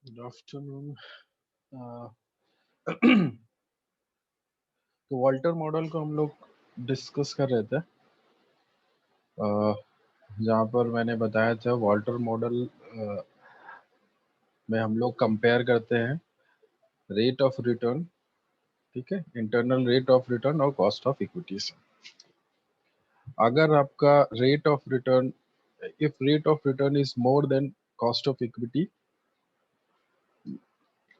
Good afternoon. तो Walter model को हम लोग डिस्कस कर रहे थे, जहाँ पर मैंने बताया था वॉल्टर मॉडल में हम लोग कंपेयर करते हैं रेट ऑफ रिटर्न, ठीक है, इंटरनल रेट ऑफ रिटर्न और कॉस्ट ऑफ इक्विटी से। अगर आपका rate of return, if rate of return is more than cost of equity,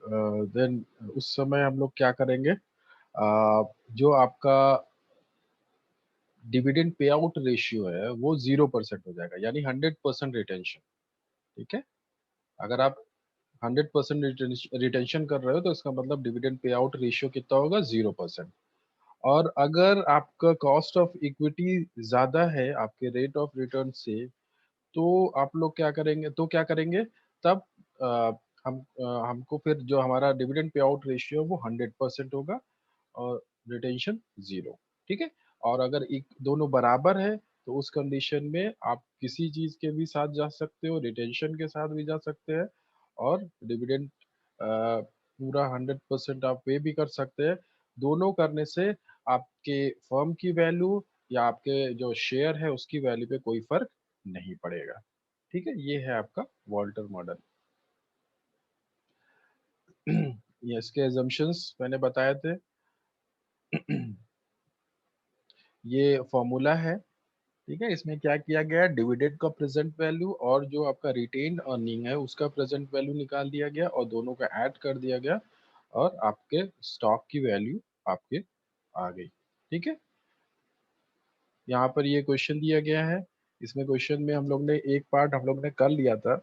then उस समय हम लोग क्या करेंगे, जो आपका डिविडेंड पे आउट रेशियो है वो 0% हो जाएगा, यानी 100% रिटेंशन। ठीक है, अगर आप 100% रिटेंशन कर रहे हो तो इसका मतलब डिविडेंड पे आउट रेशियो कितना होगा, 0%। और अगर आपका कॉस्ट ऑफ इक्विटी ज्यादा है आपके रेट ऑफ रिटर्न से, तो आप लोग क्या करेंगे तब, अ, हमको फिर जो हमारा डिविडेंड पे आउट रेशियो वो 100% होगा और रिटेंशन 0। ठीक है, और अगर एक दोनों बराबर है तो उस कंडीशन में आप किसी चीज के भी साथ जा सकते हो, रिटेंशन के साथ भी जा सकते हैं और डिविडेंड पूरा 100% आप पे भी कर सकते हैं। दोनों करने से आपके फर्म की वैल्यू या आपके जो शेयर है उसकी वैल्यू पे कोई फर्क नहीं पड़ेगा। ठीक है, ये है आपका वॉल्टर मॉडल। ये इसके एजम्पशंस मैंने बताए थे। ये फॉर्मूला है, ठीक है, इसमें क्या किया गया, डिविडेंड का प्रेजेंट वैल्यू और जो आपका रिटेन अर्निंग है उसका प्रेजेंट वैल्यू निकाल दिया गया और दोनों का ऐड कर दिया गया और आपके स्टॉक की वैल्यू आपके आ गई। ठीक है, यहाँ पर ये क्वेश्चन दिया गया है। इसमें क्वेश्चन में हम लोग ने एक पार्ट हम लोग ने कर लिया था।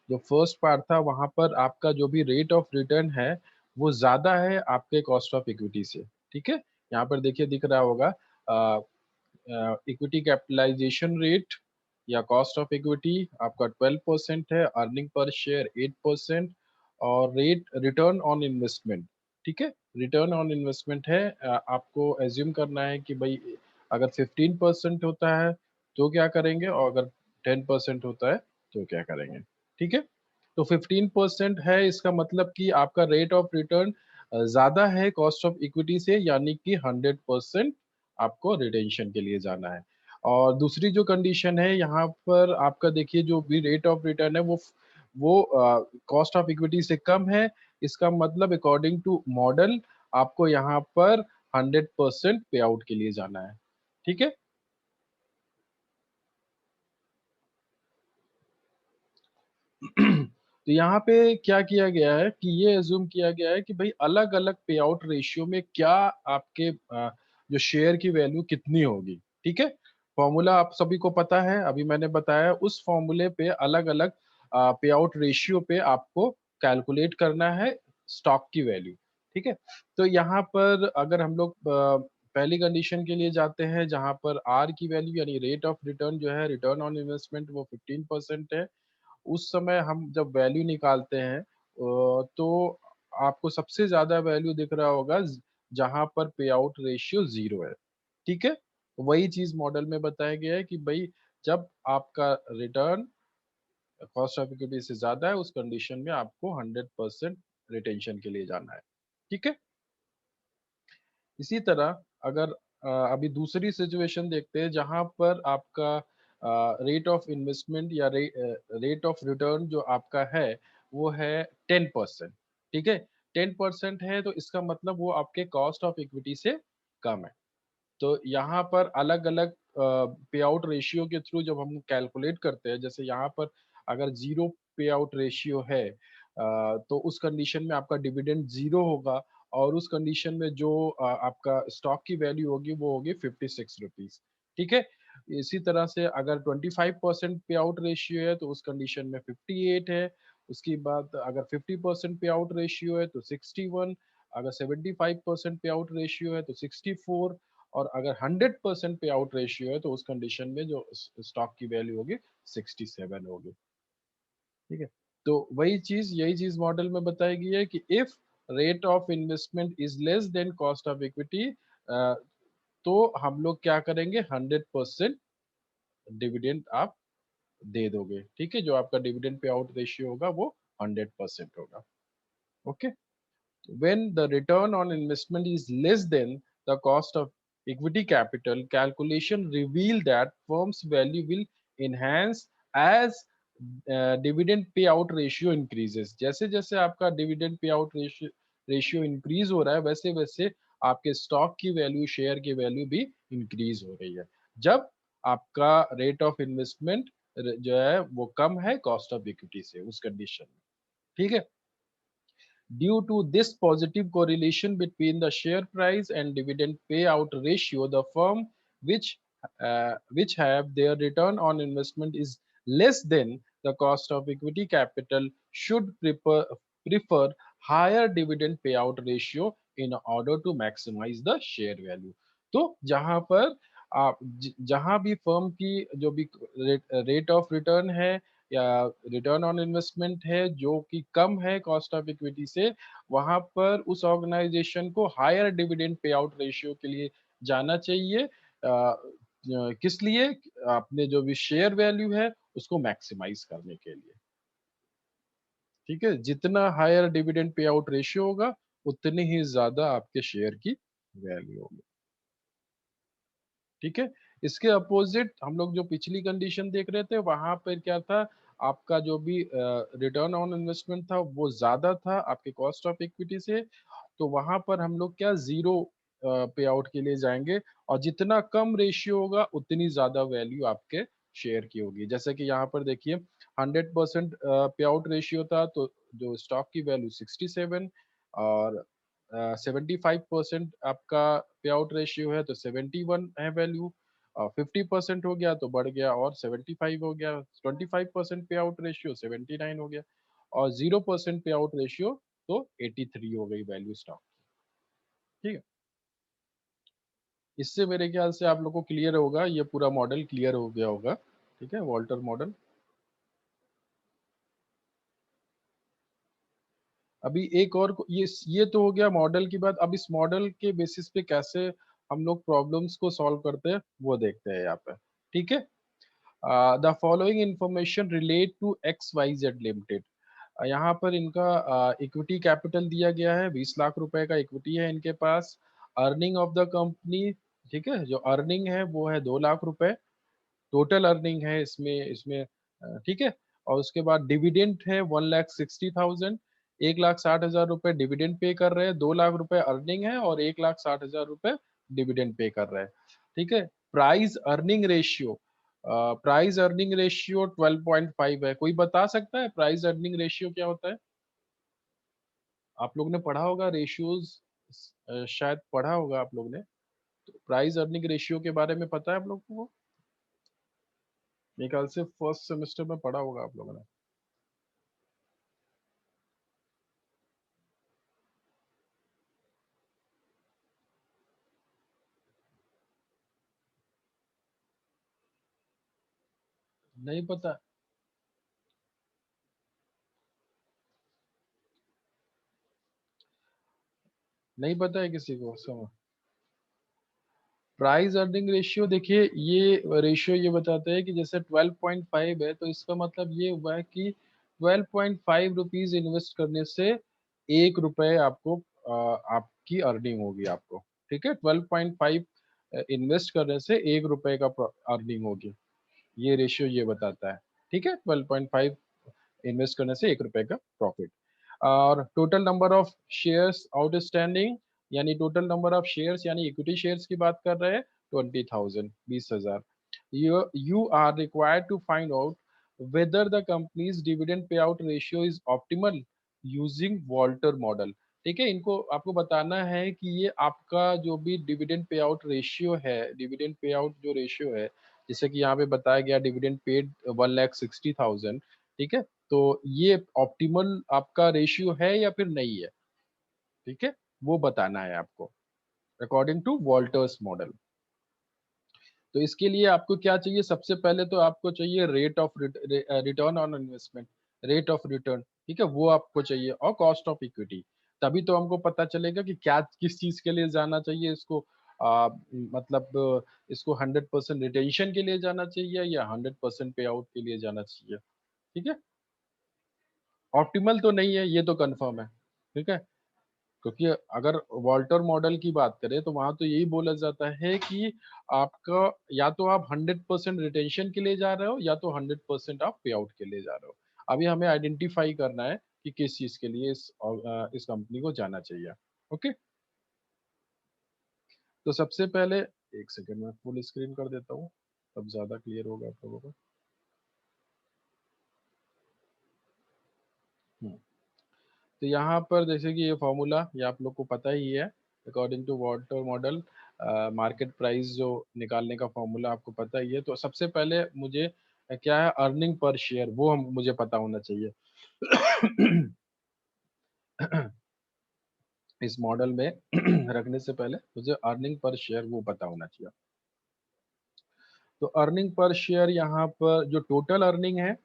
जो फर्स्ट पार्ट था वहां पर आपका जो भी रेट ऑफ रिटर्न है वो ज्यादा है आपके कॉस्ट ऑफ इक्विटी से। ठीक है, यहाँ पर देखिए दिख रहा होगा, इक्विटी कैपिटलाइजेशन रेट या कॉस्ट ऑफ इक्विटी आपका 12% है, अर्निंग पर शेयर 8% और रेट रिटर्न ऑन इन्वेस्टमेंट। ठीक है, रिटर्न ऑन इन्वेस्टमेंट है, आपको एज्यूम करना है कि भाई अगर 15% होता है तो क्या करेंगे और अगर 10% होता है तो क्या करेंगे। ठीक है, तो 15% है, इसका मतलब कि आपका रेट ऑफ रिटर्न ज्यादा है कॉस्ट ऑफ इक्विटी से, यानी कि 100% आपको रिटेंशन के लिए जाना है। और दूसरी जो कंडीशन है यहाँ पर आपका देखिए, जो भी रेट ऑफ रिटर्न है वो कॉस्ट ऑफ इक्विटी से कम है, इसका मतलब अकॉर्डिंग टू मॉडल आपको यहाँ पर 100% पे आउट के लिए जाना है। ठीक है, तो यहाँ पे क्या किया गया है कि ये अज़्यूम किया गया है कि भई अलग-अलग पे आउट रेशियो में क्या आपके जो शेयर की वैल्यू कितनी होगी, ठीक है? फ़ॉर्मूला आप सभी को पता है, अभी मैंने बताया उस फ़ॉर्मूले पे अलग-अलग पे आउट रेशियो पे आपको कैलकुलेट करना है स्टॉक की वैल्यू, ठीक है? तो यहाँ पर अगर हम लोग पहली कंडीशन के लिए जाते हैं जहाँ पर आर की वैल्यू यानी रेट ऑफ रिटर्न जो है, रिटर्न ऑन इन्वेस्टमेंट वो 15% है। उस समय हम जब वैल्यू निकालते हैं तो आपको सबसे ज़्यादा वैल्यू दिख रहा होगा जहाँ पर पे आउट रेशियो 0 है, ठीक है? वही चीज़ मॉडल में बताया गया है कि भई जब आपका रिटर्न कॉस्ट ऑफ इक्विटी से ज़्यादा है, उस कंडीशन में आपको 100% रिटेंशन के लिए जाना है, ठीक है? इसी तरह अगर अभी दूसरी सिचुएशन देखते हैं जहाँ पर आपका रेट ऑफ इन्वेस्टमेंट या रेट ऑफ रिटर्न जो आपका है वो है 10%, ठीक है? 10% है तो इसका मतलब वो आपके कॉस्ट ऑफ इक्विटी से कम है। तो यहाँ पर अलग-अलग पे आउट रेशियो के थ्रू जब हम कैलकुलेट करते हैं, जैसे यहाँ पर अगर 0 पे आउट रेशियो है तो उस कंडीशन में आपका डिविडेंड 0 होगा और उस कंडीशन में जो आपका स्टॉक की वैल्यू होगी वो होगी ₹56, ठीक है? इसी तरह से अगर 25% पे आउट रेशियो है तो उस कंडीशन में 58 है, उसके बाद अगर 50% पे आउट रेशियो है तो 61, अगर 75% पे आउट रेशियो है तो 64 और अगर 100% पे आउट रेशियो है तो उस कंडीशन में जो स्टॉक की वैल्यू होगी 67 होगी, ठीक है? तो वही चीज़ यही चीज़ मॉडल में बताई गई है कि if rate of investment is less than cost of equity तो हम लोग क्या करेंगे 100% डिविडेंड आप दे दोगे, ठीक है? जो आपका डिविडेंड पे आउट रेशियो होगा वो 100% होगा, okay? When the return on investment is less than the cost of equity capital, calculation reveal that firm's value will enhance as dividend payout ratio increases. जैसे-जैसे आपका dividend payout ratio increase हो रहा है, वैसे-वैसे आपके stock की value, share की value भी increase हो रही है। जब आपका रेट ऑफ इन्वेस्टमेंट जो है वो कम है कॉस्ट ऑफ इक्विटी से उस कंडीशन में, ठीक है? Due to this positive correlation between the share price and dividend payout ratio, the firm which have their return on investment is less than the cost of equity capital should prefer higher dividend payout ratio in order to maximize the share value. तो जहां पर आप जहां भी firm की जो भी rate of return है या रिटर्न ऑन इन्वेस्टमेंट है जो कि कम है कॉस्ट ऑफ इक्विटी से, वहाँ पर उस ऑर्गेनाइज़ेशन को higher dividend pay out ratio के लिए जाना चाहिए। किस लिए? अपने जो भी शेयर वैल्यू है, उसको मैक्सिमाइज़ करने के लिए, ठीक है? जितना higher dividend pay out ratio होगा, उतनी ही ज़्यादा आपके शेयर की वैल्यू होगी। ठीक है? इसके अपोज़िट हम लोग जो पिछली कंडीशन देख रहे थे, वहाँ पर क्या था, आपका जो भी रिटर्न ऑन इन्वेस्टमेंट था, वो ज़्यादा था आपके कॉस्ट ऑफ इक्विटी से, तो वहाँ पर हम लोग क्या ज़ीरो पे आउट के लिए जाएँगे और जितना कम रेशियो होगा, उतनी ज़्यादा वैल्यू आपके शेयर की होगी। जैसे कि यहाँ पर देखिए 100% पे आउट रेशियो था, तो जो स्टॉक की वैल्यू 67 और 75% आपका पे आउट रेशियो है तो 71 है वैल्यू 50% हो गया तो बढ़ गया और 75 हो गया 25% पे आउट रेशियो 79 हो गया और 0% पे आउट रेशियो तो 83 हो गई वैल्यू स्टॉक ठीक है इससे मेरे ख्याल से आप लोग को क्लियर होगा ये पूरा मॉडल क्लियर हो गया होगा ठीक है वॉल्टर मॉडल अभी एक और ये तो हो गया मॉडल की बात अब इस मॉडल के बेसिस पे कैसे हम लोग प्रॉब्लम्स को सॉल्व करते हैं वो देखते हैं यहाँ पे ठीक है the following information relate to X Y Z limited यहाँ पर इनका इक्विटी कैपिटल दिया गया है 20 लाख रुपए का इक्विटी है इनके पास अर्निंग ऑफ द कंपनी ठीक है जो अर्निंग है वो है 2 लाख रुपए टोटल अर्निंग है इसमें इसमें ठीक है और उसके बाद डिविडेंड है 1,60,000 1,60,000 रुपए डिविडेंड पे कर रहे हैं 2 लाख रुपए अर्निंग है और 1,60,000 रुपए डिविडेंड पे कर रहे हैं ठीक है price earning ratio price earning ratio 12.5 है। कोई बता सकता है प्राइस अर्निंग रेशियो क्या होता है? आप लोग ने पढ़ा होगा रेशियोज, शायद पढ़ा होगा आप लोग ने। तो प्राइस अर्निंग रेशियो के बारे में पता है आप लोग को? मेरे ख्याल से फर्स्ट सेमेस्टर में पढ़ा होगा आप लोगों ने। नहीं पता? नहीं पता है किसी को? समझ, प्राइस अर्निंग रेशियो देखिए, ये रेशियो ये बताता है कि जैसे 12.5 है तो इसका मतलब ये हुआ है कि 12.5 रुपीज इन्वेस्ट करने से 1 रुपए आपको आपकी अर्निंग होगी आपको। ठीक है, 12.5 इन्वेस्ट करने से 1 रुपए का अर्निंग होगी। ये रेशियो ये बताता है। ठीक है, 12.5 इन्वेस्ट करने से 1 रुपए का प्रॉफिट। और total number of shares outstanding, यानी टोटल नंबर ऑफ शेयर्स यानी इक्विटी शेयर्स की बात कर रहे हैं, 20,000, 20,000। You are required to find out whether the company's dividend payout ratio is optimal using Walter model। ठीक है, इनको आपको बताना है कि ये आपका जो भी डिविडेंड पे आउट रेशियो है, डिविडेंड पे आउट जो रेशियो है, जैसे कि यहाँ पे बताया गया डिविडेंड पेड 1,60,000। ठीक है, तो ये ऑप्टिमल आपका रेशियो है या फिर नहीं है। ठीक है, वो बताना है आपको अकॉर्डिंग टू वॉल्टर्स मॉडल। तो इसके लिए आपको क्या चाहिए? सबसे पहले तो आपको चाहिए rate of return on investment, rate of return. ठीक है, वो आपको चाहिए, और कॉस्ट ऑफ इक्विटी। तभी तो हमको पता चलेगा कि क्या किस चीज के लिए जाना चाहिए इसको। मतलब इसको 100% रिटेंशन के लिए जाना चाहिए या 100% पे आउट के लिए जाना चाहिए। ठीक है, ऑप्टिमल तो नहीं है, ये तो कंफर्म है। ठीक है, क्योंकि अगर वॉल्टर मॉडल की बात करें तो वहां तो यही बोला जाता है कि आपका या तो आप 100% रिटेंशन के लिए जा रहे हो या तो 100% आप पे आउट के लिए जा रहे हो। अभी हमें आइडेंटिफाई करना है कि किस चीज के लिए इस कंपनी को जाना चाहिए। ओके, तो सबसे पहले एक सेकंड में फुल स्क्रीन कर देता हूँ, तब ज्यादा क्लियर होगा आप लोगों को। हम्म, तो यहाँ पर जैसे कि ये फॉर्मूला ये आप लोग को पता ही है, according to Walter model market price जो निकालने का फॉर्मूला आपको पता ही है। तो सबसे पहले मुझे क्या है, अर्निंग पर शेयर, वो हम मुझे पता होना चाहिए। इस मॉडल में रखने से पहले मुझे अर्निंग पर शेयर वो पता होना चाहिए। तो अर्निंग पर शेयर यहाँ पर जो टोटल अर्निंग है,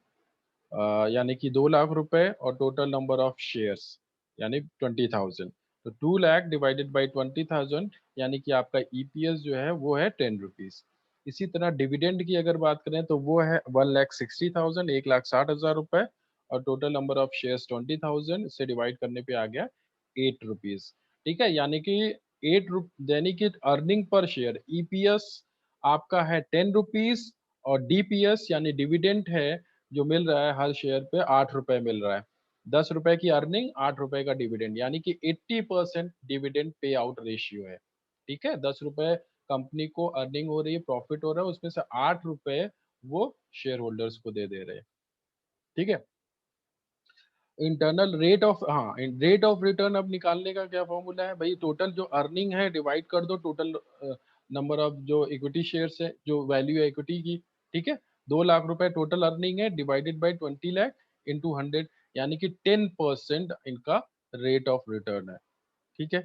यानी कि 2 लाख रुपए, और टोटल नंबर ऑफ शेयर्स यानी 20,000। तो 2 लाख डिवाइडेड बाई 20,000 यानी कि आपका ईपीएस जो है वो है 10 रुपीज। इसी तरह डिविडेंड की अगर बात करें तो वो है 1,60,000, 1,60,000 रुपए, और टोटल नंबर ऑफ शेयर्स 20,000 से डिवाइड करने पे आ गया 8 रुपीज। ठीक है, यानी कि 8 रुप यानी कि अर्निंग पर शेयर ईपीएस आपका है 10 रुपीज, और डीपीएस यानी डिविडेंड है जो मिल रहा है हर शेयर पे 8 रुपए मिल रहा है। 10 रुपए की अर्निंग, 8 रुपए का डिविडेंड, यानी कि 80% डिविडेंड पे आउट रेशियो है। ठीक है, 10 रुपए कंपनी को अर्निंग हो रही है, प्रॉफिट हो रहा है, उसमें से 8 रुपए वो शेयर होल्डर्स को दे दे रहे हैं। ठीक है, इंटरनल रेट ऑफ, हाँ, रेट ऑफ रिटर्न अब निकालने का क्या फॉर्मूला है भाई? टोटल जो अर्निंग है डिवाइड कर दो टोटल नंबर ऑफ जो इक्विटी शेयर्स है, जो वैल्यू है इक्विटी की। ठीक है, 2 लाख रुपए टोटल अर्निंग है, डिवाइडेड बाई 20 लाख इंटू 100, यानी कि 10% इनका रेट ऑफ रिटर्न है। ठीक है,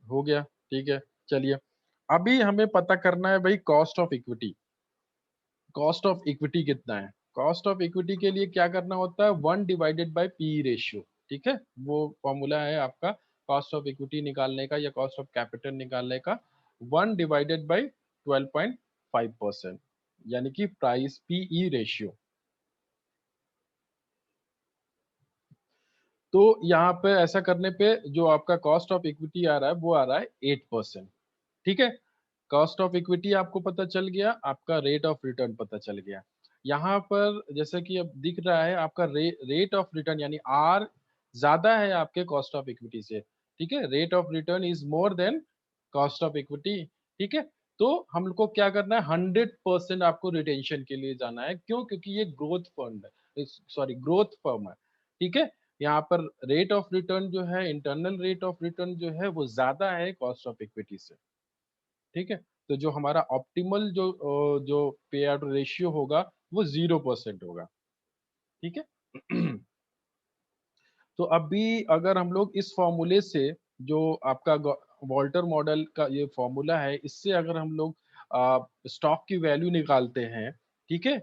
हो गया। ठीक है, चलिए अभी हमें पता करना है भाई cost of equity. Cost of equity कितना है? कॉस्ट ऑफ इक्विटी के लिए क्या करना होता है? 1/पी रेशियो। ठीक है, वो फॉर्मूला है आपका कॉस्ट ऑफ इक्विटी निकालने का या कॉस्ट ऑफ कैपिटल निकालने का, 1/12.5%, यानी कि प्राइस पीई रेशियो। तो यहाँ पे ऐसा करने पे जो आपका कॉस्ट ऑफ इक्विटी आ रहा है वो आ रहा है 8%। ठीक है, कॉस्ट ऑफ इक्विटी आपको पता चल गया, आपका रेट ऑफ रिटर्न पता चल गया। यहाँ पर जैसे कि अब दिख रहा है आपका रेट ऑफ रिटर्न यानी आर ज्यादा है आपके कॉस्ट ऑफ इक्विटी से। ठीक है, rate of return is more than cost of equity. ठीक है, तो हम लोग को क्या करना है, 100% आपको रिटेंशन के लिए जाना है। क्यों? क्योंकि ये ग्रोथ फंड है, सॉरी ग्रोथ फर्म है, ठीक है? यहाँ पर रेट ऑफ रिटर्न जो है, इंटरनल रेट ऑफ रिटर्न जो है वो ज़्यादा है कॉस्ट ऑफ इक्विटी से, ठीक है? तो जो हमारा ऑप्टिमल जो पे आउट रेशियो होगा वो 0% होगा, ठीक है? तो अभी अगर हम लोग इस फॉर्मूले से, जो आपका वॉल्टर मॉडल का ये फॉर्मूला है, इससे अगर हम लोग स्टॉक की वैल्यू निकालते हैं, ठीक है?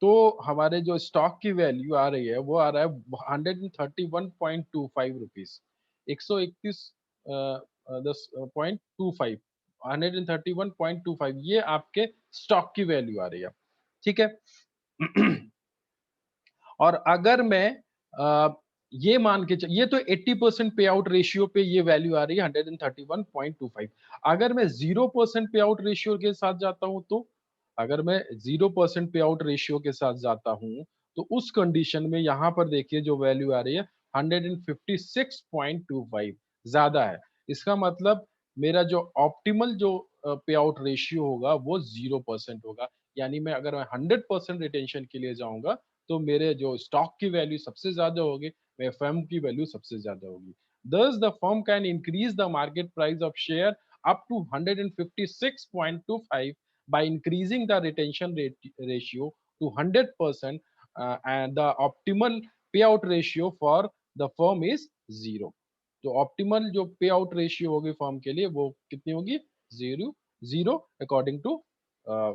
तो हमारे जो स्टॉक की वैल्यू आ रही है वो आ रहा है 131.25 रुपीज, 131 दस पॉइंट टू फाइव, 131.25, ये आपके स्टॉक की वैल्यू आ रही है, ठीक है? और अगर मैं ये मान के ये तो 80% पे आउट रेशियो पे ये वैल्यू आ रही है 131.25। अगर मैं 0% पे आउट रेशियो के साथ जाता हूं तो, अगर मैं 0% पे आउट रेशियो के साथ जाता हूं तो उस कंडीशन में यहां पर देखिए जो वैल्यू आ रही है 156.25, ज्यादा है। इसका मतलब मेरा जो ऑप्टिमल जो पे आउट रेशियो होगा वो 0% होगा। यानी मैं अगर मैं 100% रिटेंशन के लिए जाऊंगा तो मेरे जो स्टॉक की वैल्यू सबसे ज्यादा होगी, मेरे फर्म की वैल्यू सबसे ज्यादा होगी। Thus, the firm can increase the market price of share up to 156.25 by increasing the retention ratio to 100%, and the optimal payout ratio for the firm is 0। तो ऑप्टिमल जो पे आउट रेशियो होगी firm के लिए वो कितनी होगी? 0, 0 according to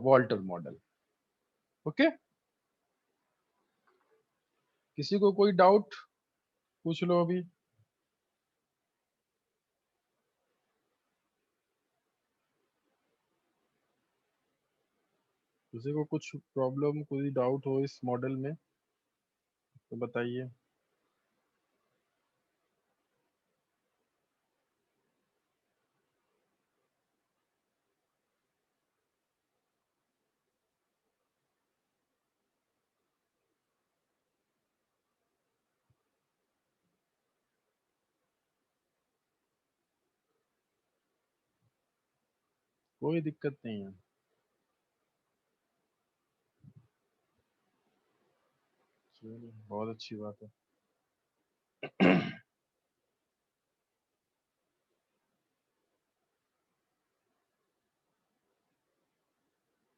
Walter model. Okay, किसी को कोई डाउट पूछ लो अभी। किसी को कुछ प्रॉब्लम, कोई डाउट हो इस मॉडल में तो बताइए। कोई दिक्कत नहीं है। चलिए, बहुत अच्छी बात है।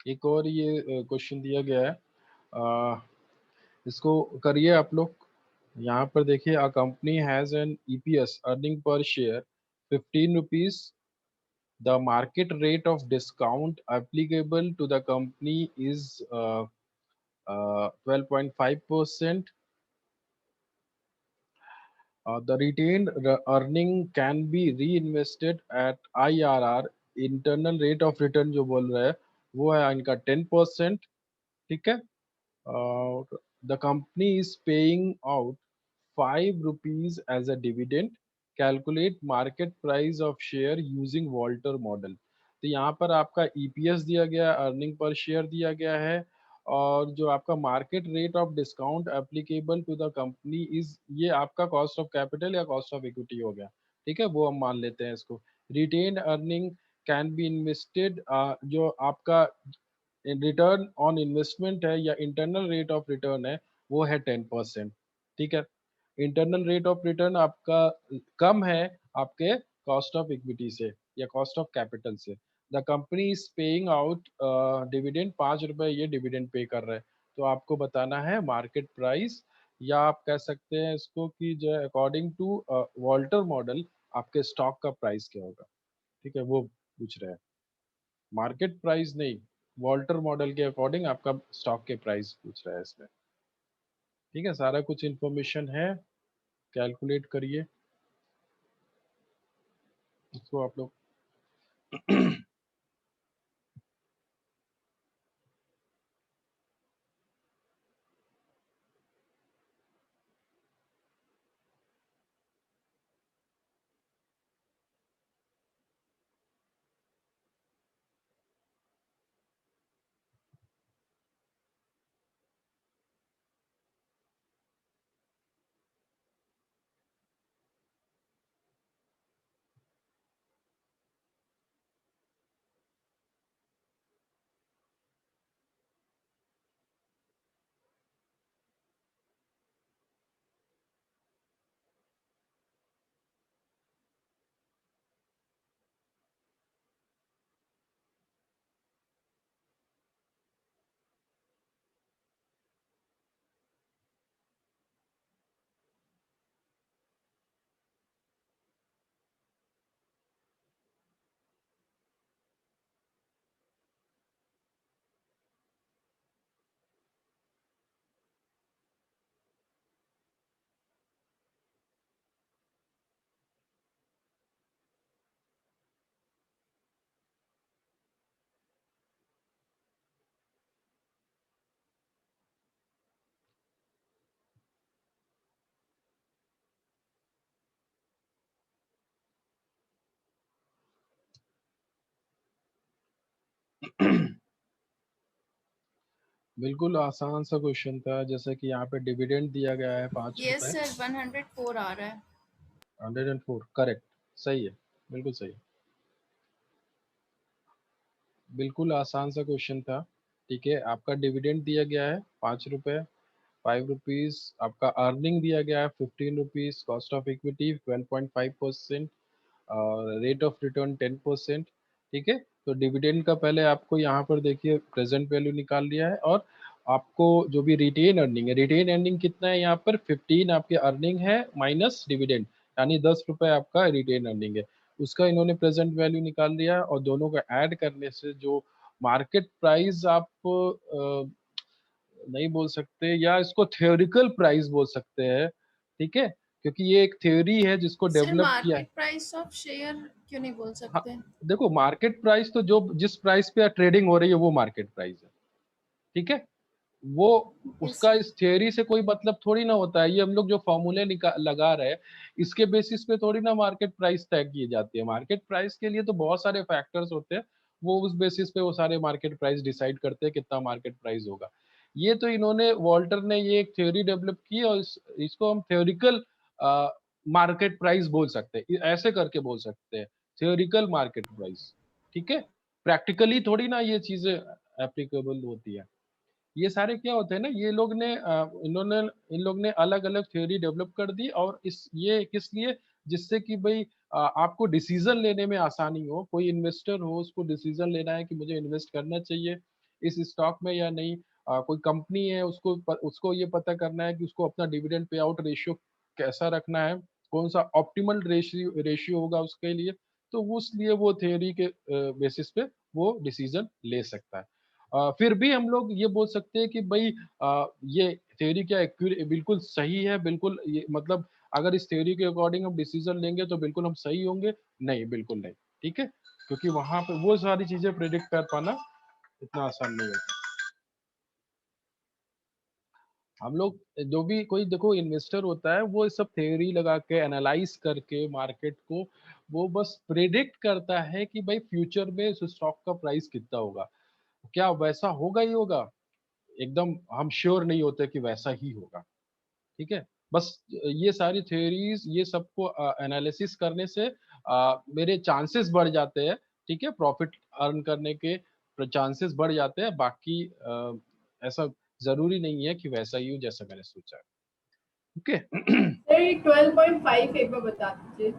एक और ये क्वेश्चन दिया गया है, इसको करिए आप लोग। यहाँ पर देखिए, a company has an EPS earning per share 15 rupees. The market rate of discount applicable to the company is 12.5%. The retained earning can be reinvested at IRR, internal rate of return जो बोल रहा है वो है इनका 10%, ठीक है? The company is paying out 5 rupees as a dividend. Calculate market price of share using Walter model। तो यहाँ पर आपका ईपीएस दिया गया, अर्निंग पर शेयर दिया गया है, और जो आपका market rate of discount applicable to the company is, ये आपका कॉस्ट ऑफ कैपिटल या कॉस्ट ऑफ इक्विटी हो गया, ठीक है? वो हम मान लेते हैं इसको। Retain earning can be invested, जो आपका रिटर्न ऑन इन्वेस्टमेंट है या इंटरनल रेट ऑफ रिटर्न है वो है 10%, ठीक है? इंटरनल रेट ऑफ रिटर्न आपका कम है आपके कॉस्ट ऑफ इक्विटी से या कॉस्ट ऑफ कैपिटल से। The company is paying out dividend, 5 रुपए ये डिविडेंड पे कर रहा है। तो आपको बताना है मार्केट प्राइस, या आप कह सकते हैं इसको कि जो अकॉर्डिंग टू वॉल्टर मॉडल आपके स्टॉक का प्राइस क्या होगा, ठीक है? वो पूछ रहे हैं, मार्केट प्राइस नहीं, वॉल्टर मॉडल के अकॉर्डिंग आपका स्टॉक के प्राइस पूछ रहा है इसमें, ठीक है? सारा कुछ इन्फॉर्मेशन है, कैलकुलेट करिए इसको आप लोग। बिल्कुल आसान सा क्वेश्चन था, जैसे कि यहाँ पे डिविडेंड दिया गया है यस 5 रुपए। सर, 104 आ रहा है। 104 करेक्ट, सही है, बिल्कुल सही। बिल्कुल आसान सा क्वेश्चन था। ठीक है, आपका डिविडेंड दिया गया है 5 रुपए, 5 रुपीज। आपका अर्निंग दिया गया है 15 रुपीज, कॉस्ट ऑफ इक्विटी 12.5%, और रेट ऑफ रिटर्न 10%। ठीक है, तो डिविडेंड का पहले आपको यहाँ पर देखिए प्रेजेंट वैल्यू निकाल लिया है, और आपको जो भी रिटेन अर्निंग है, रिटेन अर्निंग कितना है यहाँ पर 15 आपके अर्निंग है माइनस डिविडेंड, यानी 10 रुपए आपका रिटेन अर्निंग है, उसका इन्होंने प्रेजेंट वैल्यू निकाल लिया है, और दोनों का ऐड करने से जो मार्केट प्राइस आप नहीं बोल सकते, या इसको थ्योरिकल प्राइस बोल सकते हैं। ठीक है, क्योंकि ये एक थ्योरी है जिसको सर डेवलप किया है। मार्केट प्राइस ऑफ शेयर क्यों नहीं बोल हाँ, सकते? देखो मार्केट प्राइस तो जो जिस प्राइस पे ट्रेडिंग हो रही है वो मार्केट प्राइस है। ठीक है, वो यस उसका सर। इस थ्योरी से कोई मतलब थोड़ी ना होता है। ये हम लोग जो फॉर्मूले लगा रहे हैं, इसके बेसिस पे थोड़ी ना मार्केट प्राइस तय की जाती है। मार्केट प्राइस के लिए तो बहुत सारे फैक्टर्स होते हैं, वो उस बेसिस पे वो सारे मार्केट प्राइस डिसाइड करते हैं कितना मार्केट प्राइस होगा। ये तो इन्होंने वॉल्टर ने ये एक थ्योरी डेवलप की, और इसको हम थ्योरिकल मार्केट प्राइस बोल सकते हैं, ऐसे करके बोल सकते हैं, थ्योरिकल मार्केट प्राइस। ठीक है, प्रैक्टिकली थोड़ी ना ये चीजें एप्लीकेबल होती है। ये सारे क्या होते हैं ना, ये लोग ने इन्होंने इन लोग ने अलग अलग थ्योरी डेवलप कर दी, और इस ये किस लिए, जिससे कि भाई आपको डिसीजन लेने में आसानी हो। कोई इन्वेस्टर हो, उसको डिसीजन लेना है कि मुझे इन्वेस्ट करना चाहिए इस स्टॉक में या नहीं। कोई कंपनी है, उसको ये पता करना है कि उसको अपना डिविडेंड पे आउट रेशियो कैसा रखना है, कौन सा ऑप्टिमल रेशियो रेशियो होगा उसके लिए। तो वो इसलिए वो थ्योरी के बेसिस पे वो डिसीजन ले सकता है। फिर भी हम लोग ये बोल सकते हैं कि भाई ये थ्योरी क्या बिल्कुल सही है, बिल्कुल ये मतलब अगर इस थ्योरी के अकॉर्डिंग हम डिसीजन लेंगे तो बिल्कुल हम सही होंगे। नहीं, बिल्कुल नहीं। ठीक है, क्योंकि वहां पे वो सारी चीजें प्रेडिक्ट कर पाना इतना आसान नहीं होता। हम लोग जो भी कोई देखो इन्वेस्टर होता है, वो सब थ्योरी लगा के एनालाइज करके मार्केट को वो बस प्रेडिक्ट करता है कि भाई फ्यूचर में इस स्टॉक का प्राइस कितना होगा, क्या वैसा होगा ही होगा। एकदम हम श्योर नहीं होते कि वैसा ही होगा। ठीक है, बस ये सारी थ्योरीज ये सबको एनालिसिस करने से मेरे चांसेस बढ़ जाते हैं। ठीक है, प्रॉफिट अर्न करने के चांसेस बढ़ जाते हैं। बाकी ऐसा जरूरी नहीं है कि वैसा ही हो जैसा मैंने सोचा है। ओके। सर ये 12.5 एक बार बता दीजिए।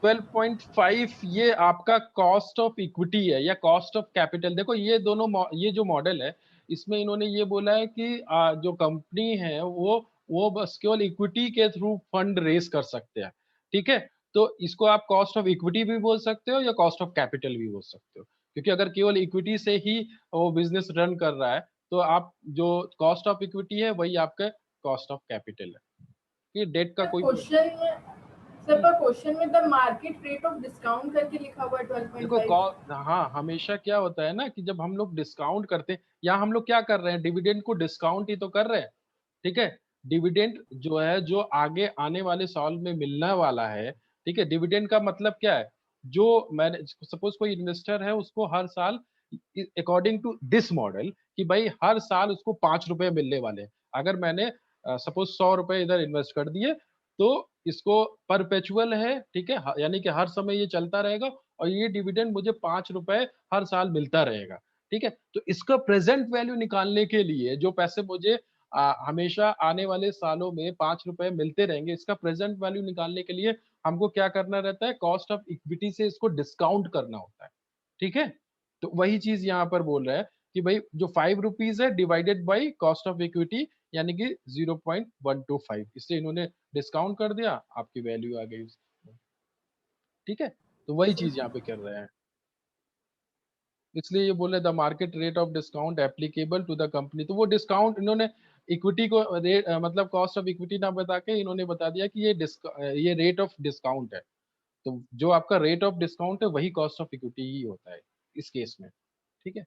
12.5 ये आपका कॉस्ट ऑफ इक्विटी है या कॉस्ट ऑफ कैपिटल। देखो ये दोनों ये जो मॉडल है, इसमें इन्होंने ये बोला है कि जो कंपनी है वो बस केवल इक्विटी के थ्रू फंड रेस कर सकते हैं। ठीक है, तो इसको आप कॉस्ट ऑफ इक्विटी भी बोल सकते हो या कॉस्ट ऑफ कैपिटल भी बोल सकते हो, क्योंकि अगर केवल इक्विटी से ही वो बिजनेस रन कर रहा है, तो आप जो कॉस्ट ऑफ इक्विटी है वही आपका कॉस्ट ऑफ कैपिटल है। ये डेट का सर कोई क्वेश्चन में सर पर क्वेश्चन में the market rate of discount करके लिखा हुआ है देखो 12.5। हाँ, हमेशा क्या होता है ना कि जब हम लोग डिस्काउंट करते हैं, या हम लोग क्या कर रहे हैं, डिविडेंड को डिस्काउंट ही तो कर रहे हैं। ठीक है, डिविडेंड जो है जो आगे आने वाले साल में मिलने वाला है। ठीक है, डिविडेंड का मतलब क्या है, जो मैंने सपोज कोई इन्वेस्टर है, उसको हर साल अकॉर्डिंग टू दिस मॉडल कि भाई हर साल उसको 5 रुपए मिलने वाले हैं। अगर मैंने सपोज 100 रुपए इधर इन्वेस्ट कर दिए, तो इसको परपेचुअल है। ठीक है, यानी कि हर समय ये चलता रहेगा, और ये डिविडेंड मुझे 5 रुपए हर साल मिलता रहेगा। ठीक है, तो इसका प्रेजेंट वैल्यू निकालने के लिए जो पैसे मुझे हमेशा आने वाले सालों में 5 रुपए मिलते रहेंगे, इसका प्रेजेंट वैल्यू निकालने के लिए हमको क्या करना रहता है, कॉस्ट ऑफ इक्विटी से इसको डिस्काउंट करना होता है। ठीक है, तो वही चीज यहाँ पर बोल रहा है कि भाई जो 5 रुपीज है divided by cost of equity, यानी कि 0.125, इससे इन्होंने डिस्काउंट कर दिया, आपकी वैल्यू आ गई। ठीक है, तो वही चीज यहाँ पे कर रहे हैं। इसलिए ये बोले the market rate of discount applicable to the company, तो वो डिस्काउंट इन्होंने इक्विटी को रेट मतलब कॉस्ट ऑफ इक्विटी ना बता के इन्होंने बता दिया कि ये रेट ऑफ डिस्काउंट है। तो जो आपका रेट ऑफ डिस्काउंट है वही कॉस्ट ऑफ इक्विटी ही होता है इस केस में। ठीक है।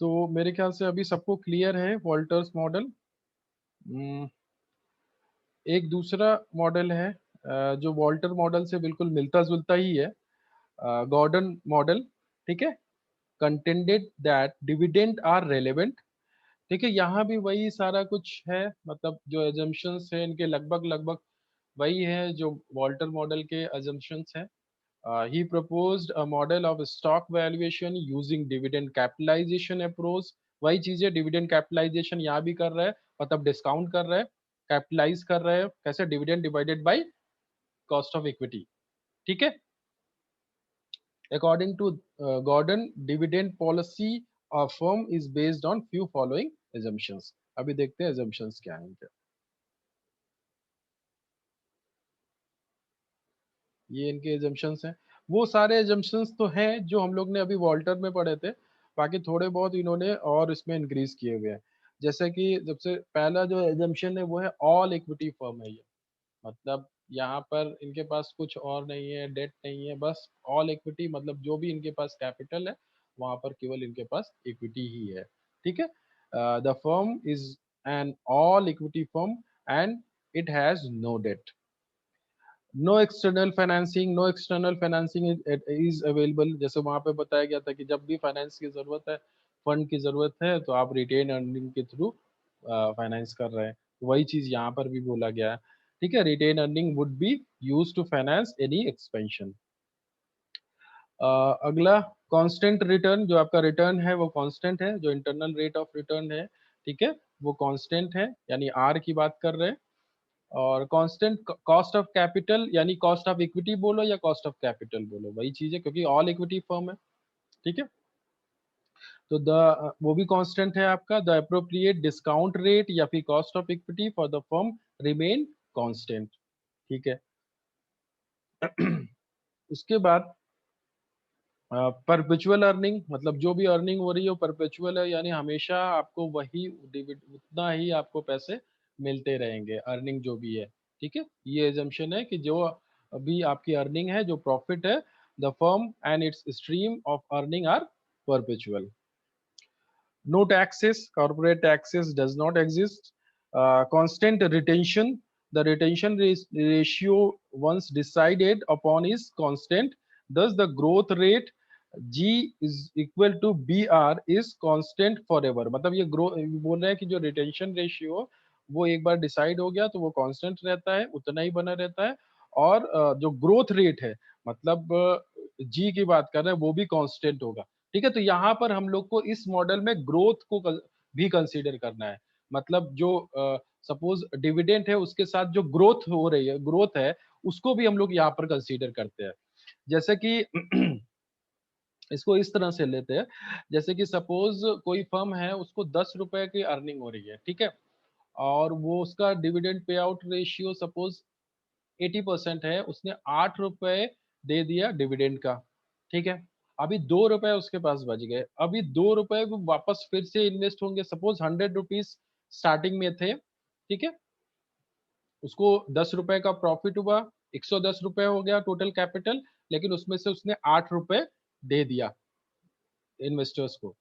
तो मेरे ख्याल से अभी सबको क्लियर है वॉल्टर्स मॉडल। एक दूसरा मॉडल है जो वॉल्टर मॉडल से बिल्कुल मिलता जुलता ही है, गॉर्डन मॉडल। ठीक है, contended that dividend are relevant. ठीक है, यहाँ भी वही सारा कुछ है, मतलब जो एजम्पशंस है इनके लगभग लगभग वही है जो वॉल्टर मॉडल के एजम्पशंस हैं। He proposed a model of stock valuation using dividend capitalization approach। वही चीज है, डिविडेंड कैपिटलाइजेशन यहाँ भी कर रहा है, मतलब डिस्काउंट कर रहा है, कैपिटलाइज कर रहा है कैसे, dividend divided by cost of equity. ठीक है, according to Gordon dividend policy of firm is based on few following assumptions। अभी देखते हैं assumptions क्या हैं इनके। ये इनके एजम्पशंस हैं, वो सारे एजम्पशंस तो हैं जो हम लोग ने अभी वॉल्टर में पढ़े थे, बाकी थोड़े बहुत इन्होंने और इसमें इंक्रीज किए हुए हैं। जैसे कि सबसे पहला जो एजम्पशन है वो है ऑल इक्विटी फर्म है ये, मतलब यहाँ पर इनके पास कुछ और नहीं है, डेट नहीं है, बस ऑल इक्विटी, मतलब जो भी इनके पास कैपिटल है वहां पर केवल इनके पास इक्विटी ही है। ठीक है, the firm is an all equity firm and it has no debt. No external financing is available. जैसे वहां पे बताया गया था कि जब भी फाइनेंस की जरूरत है, फंड की जरूरत है, तो आप रिटेन अर्निंग के थ्रू फाइनेंस कर रहे हैं, वही चीज यहाँ पर भी बोला गया है। ठीक है, retain earning would be use to finance any expansion. अगला कांस्टेंट रिटर्न, जो आपका रिटर्न है वो कांस्टेंट है, जो इंटरनल रेट ऑफ रिटर्न है, ठीक है, वो कांस्टेंट है, यानी आर की बात कर रहे हैं। और कांस्टेंट कॉस्ट ऑफ कैपिटल, यानी कॉस्ट ऑफ इक्विटी बोलो या कॉस्ट ऑफ कैपिटल बोलो, वही चीज है, क्योंकि ऑल इक्विटी फर्म है। ठीक है, तो वो भी कांस्टेंट है आपका। द अप्रोप्रिएट डिस्काउंट रेट या फिर cost of equity for the firm remain constant. ठीक है, उसके बाद परपेचुअल अर्निंग, मतलब जो भी अर्निंग हो रही है वो परपेचुअल है, यानी हमेशा आपको वही उतना ही आपको पैसे मिलते रहेंगे, अर्निंग जो भी है। ठीक है, ये एजम्पशन है कि जो अभी आपकी अर्निंग है, जो प्रॉफिट है, the firm and its stream of earning are perpetual. No taxes, corporate taxes does not exist. Constant retention, the retention ratio once decided upon is constant. Thus, the growth rate G is equal to BR is constant forever। मतलब ये grow बोल रहे हैं कि जो retention ratio वो एक बार decide हो गया तो वो कांस्टेंट रहता है, उतना ही बना रहता है। और जो ग्रोथ रेट है, मतलब जी की बात कर रहे हैं, वो भी कांस्टेंट होगा। ठीक है, तो यहाँ पर हम लोग को इस मॉडल में ग्रोथ को भी कंसीडर करना है, मतलब जो सपोज डिविडेंड है उसके साथ जो ग्रोथ हो रही है, ग्रोथ है, उसको भी हम लोग यहाँ पर कंसीडर करते हैं। जैसे कि इसको इस तरह से लेते हैं, जैसे कि सपोज कोई फर्म है, उसको 10 रुपए की अर्निंग हो रही है, ठीक है, और वो उसका dividend pay out ratio suppose 80% है, उसने 8 रुपए दे दिया डिविडेंड का। ठीक है, अभी 2 रुपए उसके पास बच गए, अभी 2 रुपए वो वापस फिर से इन्वेस्ट होंगे, सपोज 100 रुपीज स्टार्टिंग में थे। ठीक है, उसको 10 रुपए का प्रॉफिट हुआ, 110 रुपए हो गया टोटल कैपिटल, लेकिन उसमें से उसने 8 रुपए दे दिया इन्वेस्टर्स को,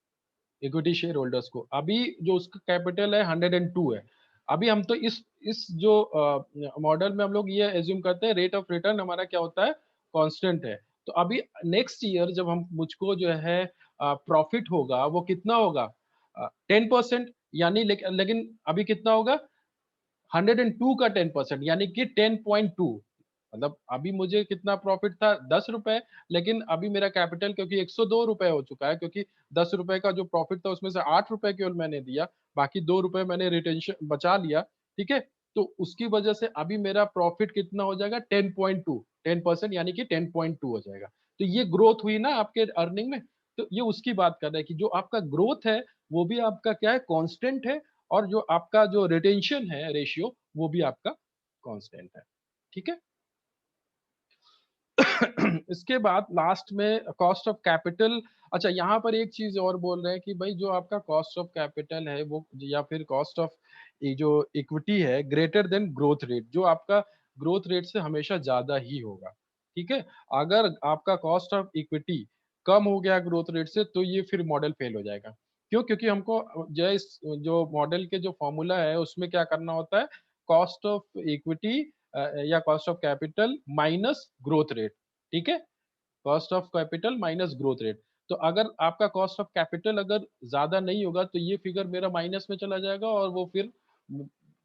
इक्विटी शेयर होल्डर्स को। अभी जो उसका कैपिटल है 102 है। अभी हम तो इस जो मॉडल में हम लोग ये एज्यूम करते हैं रेट ऑफ रिटर्न हमारा क्या होता है, कांस्टेंट है। तो अभी नेक्स्ट ईयर जब हम मुझको जो है प्रॉफिट होगा वो कितना होगा, 10%, यानी लेकिन अभी कितना होगा, 102 का 10%, यानी कि 10.2। मतलब अभी मुझे कितना प्रॉफिट था, 10 रुपए, लेकिन अभी मेरा कैपिटल क्योंकि 102 रुपए हो चुका है, क्योंकि 10 रुपए का जो प्रॉफिट था उसमें से 8 रुपए केवल मैंने दिया, बाकी 2 रुपए मैंने रिटेंशन बचा लिया। ठीक है, तो उसकी वजह से अभी मेरा प्रॉफिट कितना हो जाएगा, 10.2, 10%, यानी कि 10.2 हो जाएगा। तो ये ग्रोथ हुई ना आपके अर्निंग में। तो ये उसकी बात कर रहे हैं कि जो आपका ग्रोथ है वो भी आपका क्या है, कांस्टेंट है, और जो आपका जो रिटेंशन है रेशियो वो भी आपका कांस्टेंट है। ठीक है, इसके बाद लास्ट में कॉस्ट ऑफ कैपिटल। अच्छा, यहाँ पर एक चीज और बोल रहे हैं कि भाई जो आपका कॉस्ट ऑफ कैपिटल है वो, या फिर कॉस्ट ऑफ जो इक्विटी है, ग्रेटर देन ग्रोथ रेट, जो आपका ग्रोथ रेट से हमेशा ज्यादा ही होगा। ठीक है, अगर आपका कॉस्ट ऑफ इक्विटी कम हो गया ग्रोथ रेट से तो ये फिर मॉडल फेल हो जाएगा। क्यों? क्योंकि हमको जो है इस जो मॉडल के जो फॉर्मूला है उसमें क्या करना होता है, कॉस्ट ऑफ इक्विटी या cost of capital minus growth rate, ठीक है? Cost of capital minus growth rate. तो अगर आपका कॉस्ट ऑफ कैपिटल अगर ज्यादा नहीं होगा तो ये फिगर मेरा माइनस में चला जाएगा और वो फिर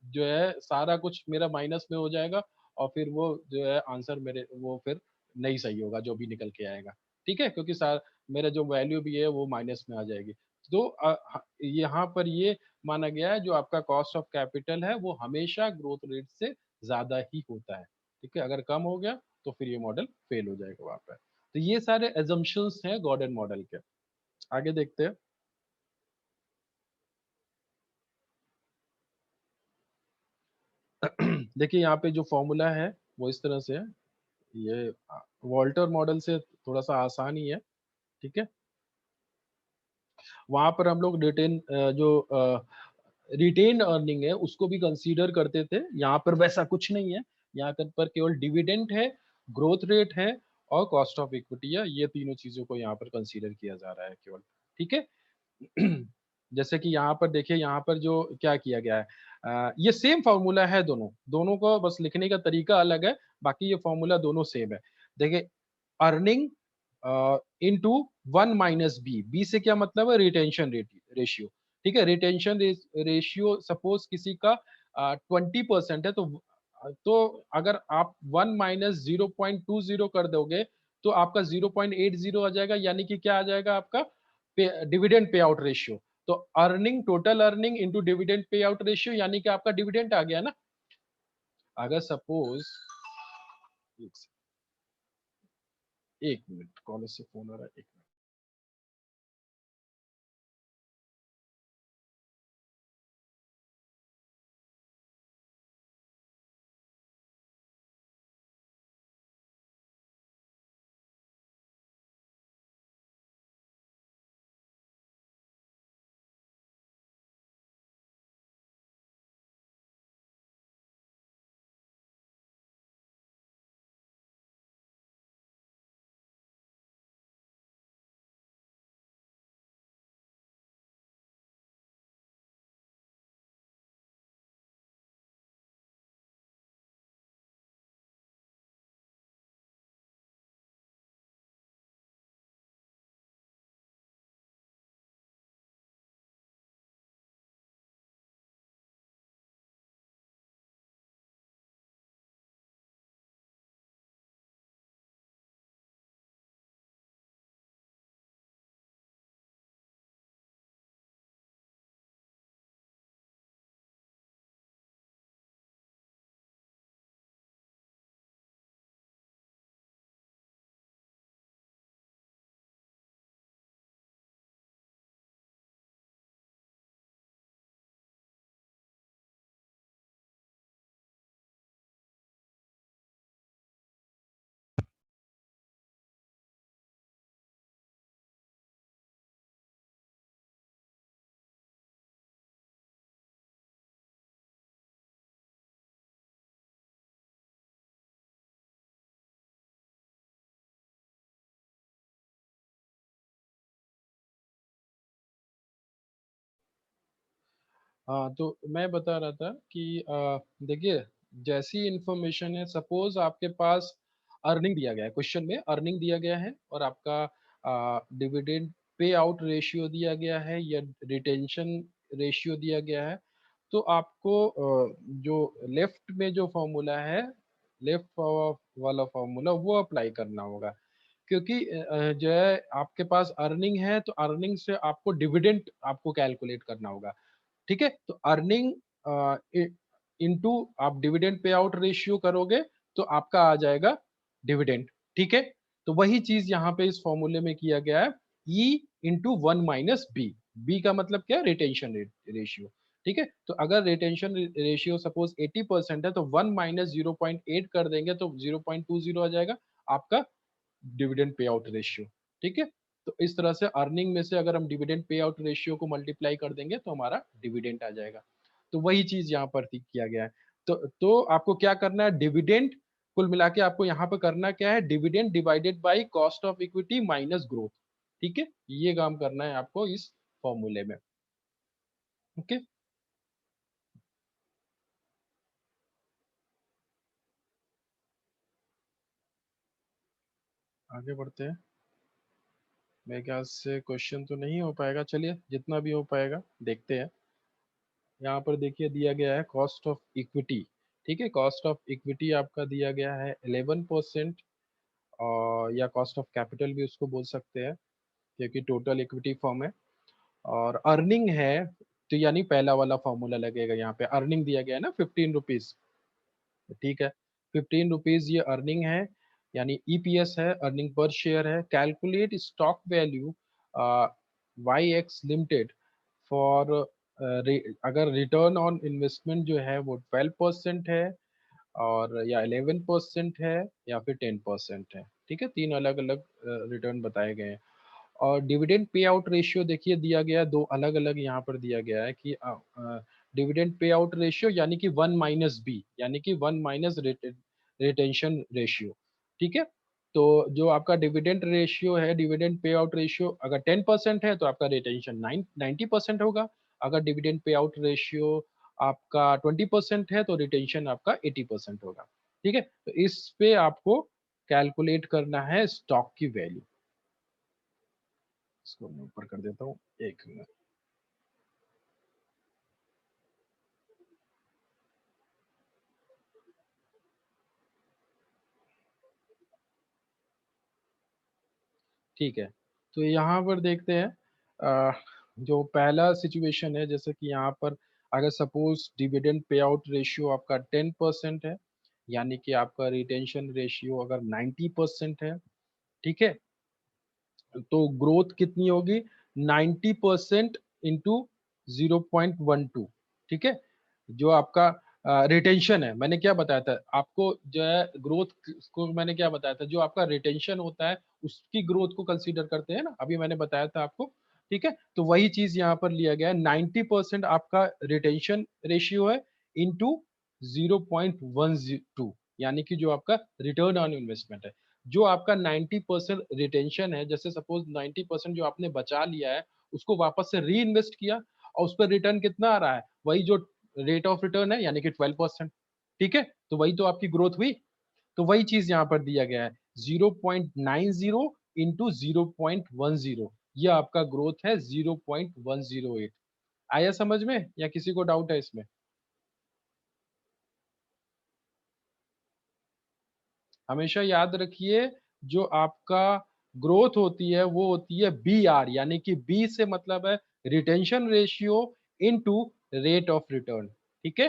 जो है सारा कुछ मेरा माइनस में हो जाएगा और फिर वो जो है आंसर मेरे वो फिर नहीं सही होगा जो भी निकल के आएगा, ठीक है? क्योंकि मेरा जो वैल्यू भी है वो माइनस में आ जाएगी। तो यहाँ पर ये माना गया है जो आपका कॉस्ट ऑफ कैपिटल है वो हमेशा ग्रोथ रेट से ज्यादा ही होता है, ठीक है? अगर कम हो गया तो फिर ये मॉडल फेल हो जाएगा वहां पर। तो ये सारे एजम्पशंस हैं गॉर्डन मॉडल के। आगे देखते हैं। देखिए यहाँ पे जो फॉर्मूला है वो इस तरह से है। ये वॉल्टर मॉडल से थोड़ा सा आसान ही है, ठीक है? वहां पर हम लोग जो रिटेन अर्निंग है उसको भी कंसीडर करते थे। यहाँ पर वैसा कुछ नहीं है, यहाँ पर केवल डिविडेंड है, ग्रोथ रेट है और कॉस्ट ऑफ इक्विटी है। ये तीनों चीजों को यहाँ पर कंसीडर किया जा रहा है केवल, ठीक है? जैसे कि यहाँ पर देखिए, यहाँ पर जो क्या किया गया है, ये सेम फॉर्मूला है, दोनों दोनों को बस लिखने का तरीका अलग है, बाकी ये फॉर्मूला दोनों सेम है। देखिए, अर्निंग इनटू 1 - बी, बी से क्या मतलब है, रिटेंशन रेशियो, ठीक है? रिटेंशन रेशियो सपोज किसी का 20% है, तो अगर आप 1 - 0.20 कर दोगे तो आपका 0.80 आ जाएगा, यानी कि क्या आ जाएगा आपका डिविडेंड पे आउट रेशियो। तो earning, total earning into dividend pay out ratio, यानी कि आपका डिविडेंड आ गया ना। अगर सपोज एक मिनट, कॉलेज से फोन आ रहा है, एक मिनट। हाँ, तो मैं बता रहा था कि देखिए, जैसी इंफॉर्मेशन है, सपोज आपके पास अर्निंग दिया गया है, क्वेश्चन में अर्निंग दिया गया है और आपका डिविडेंड पे आउट रेशियो दिया गया है या रिटेंशन रेशियो दिया गया है। तो आपको जो लेफ्ट में जो फॉर्मूला है, लेफ्ट वाला फॉर्मूला वो अप्लाई करना होगा। क्योंकि जो है आपके पास अर्निंग है तो अर्निंग से आपको डिविडेंड आपको कैलकुलेट करना होगा, ठीक है? तो अर्निंग इनटू आप डिविडेंड पे आउट रेशियो करोगे तो आपका आ जाएगा डिविडेंड, ठीक है? तो वही चीज यहाँ पे इस फॉर्मूले में किया गया है, ई इंटू 1 - बी। बी का मतलब क्या है, रिटेंशन रेशियो, ठीक है? तो अगर रिटेंशन रेशियो सपोज 80% है तो 1 - 0.8 कर देंगे तो 0.20 आ जाएगा आपका डिविडेंड पे आउट रेशियो, ठीक है? तो इस तरह से अर्निंग में से अगर हम डिविडेंड पे आउट रेशियो को मल्टीप्लाई कर देंगे तो हमारा डिविडेंड आ जाएगा। तो वही चीज यहाँ पर किया गया है। तो आपको क्या करना है, डिविडेंड, कुल मिला के आपको यहाँ पर करना क्या है, dividend divided by cost of equity minus growth, ठीक है? ये काम करना है आपको इस फॉर्मूले में। ओके, आगे बढ़ते हैं। मेरे ख्याल से क्वेश्चन तो नहीं हो पाएगा, चलिए जितना भी हो पाएगा देखते हैं। यहाँ पर देखिए दिया गया है कॉस्ट ऑफ इक्विटी। ठीक है, कॉस्ट ऑफ इक्विटी आपका दिया गया है 11%, और या कॉस्ट ऑफ कैपिटल भी उसको बोल सकते हैं, क्योंकि टोटल इक्विटी फॉर्म है। और अर्निंग है, तो यानी पहला वाला फॉर्मूला लगेगा। यहाँ पे अर्निंग दिया गया है ना 15 रुपीज। ठीक है, 15 रुपीज ये अर्निंग है, यानी ईपीएस है, अर्निंग पर शेयर है। Calculate stock value Y X limited for, अगर रिटर्न ऑन इन्वेस्टमेंट जो है वो 12% है, और या 11% है, या फिर 10% है। ठीक है, तीन अलग अलग रिटर्न बताए गए हैं। और डिविडेंड पे आउट रेशियो देखिए दिया गया है, दो अलग अलग यहाँ पर दिया गया है कि डिविडेंड पे आउट रेशियो यानी कि 1 - बी, यानी कि 1 - रिटेंशन रेशियो। ठीक है, तो जो आपका डिविडेंड रेशियो है, डिविडेंड पे आउट रेशियो अगर 10% है तो आपका रिटेंशन 90% होगा। अगर डिविडेंड पे आउट रेशियो आपका 20% है तो रिटेंशन आपका 80% होगा। ठीक है, तो इस पे आपको कैलकुलेट करना है स्टॉक की वैल्यू। इसको मैं ऊपर कर देता हूँ, एक मिनट। ठीक है, तो यहाँ पर देखते हैं जो पहला सिचुएशन है, जैसे कि यहाँ पर अगर suppose dividend pay out ratio आपका 10% है, यानी कि आपका रिटेंशन रेशियो अगर 90% है। ठीक है, तो ग्रोथ कितनी होगी, 90% इंटू 0.12। ठीक है, जो आपका रिटेंशन है, मैंने क्या बताया था आपको, जो है ग्रोथ को मैंने क्या बताया था, जो आपका रिटेंशन होता है उसकी ग्रोथ को कंसीडर करते हैं ना, अभी मैंने बताया था आपको। ठीक है, तो वही चीज यहाँ पर लिया गया है, 90% आपका रिटेंशन रेशियो है इंटू 0.12, यानी कि जो आपका रिटर्न ऑन इन्वेस्टमेंट है। जो आपका 90% रिटेंशन है, जैसे सपोज 90% जो आपने बचा लिया है उसको वापस से री इन्वेस्ट किया, और उस पर रिटर्न कितना आ रहा है, वही जो रेट ऑफ रिटर्न है, यानी कि 12%। ठीक है, तो वही तो आपकी ग्रोथ हुई। तो वही चीज यहाँ पर दिया गया है, 0.90 इंटू 0.10, यह आपका ग्रोथ है 0.108। आया समझ में, या किसी को डाउट है इसमें? हमेशा याद रखिए, जो आपका ग्रोथ होती है वो होती है बी आर, यानी कि बी से मतलब है retention ratio into rate of return. ठीक है,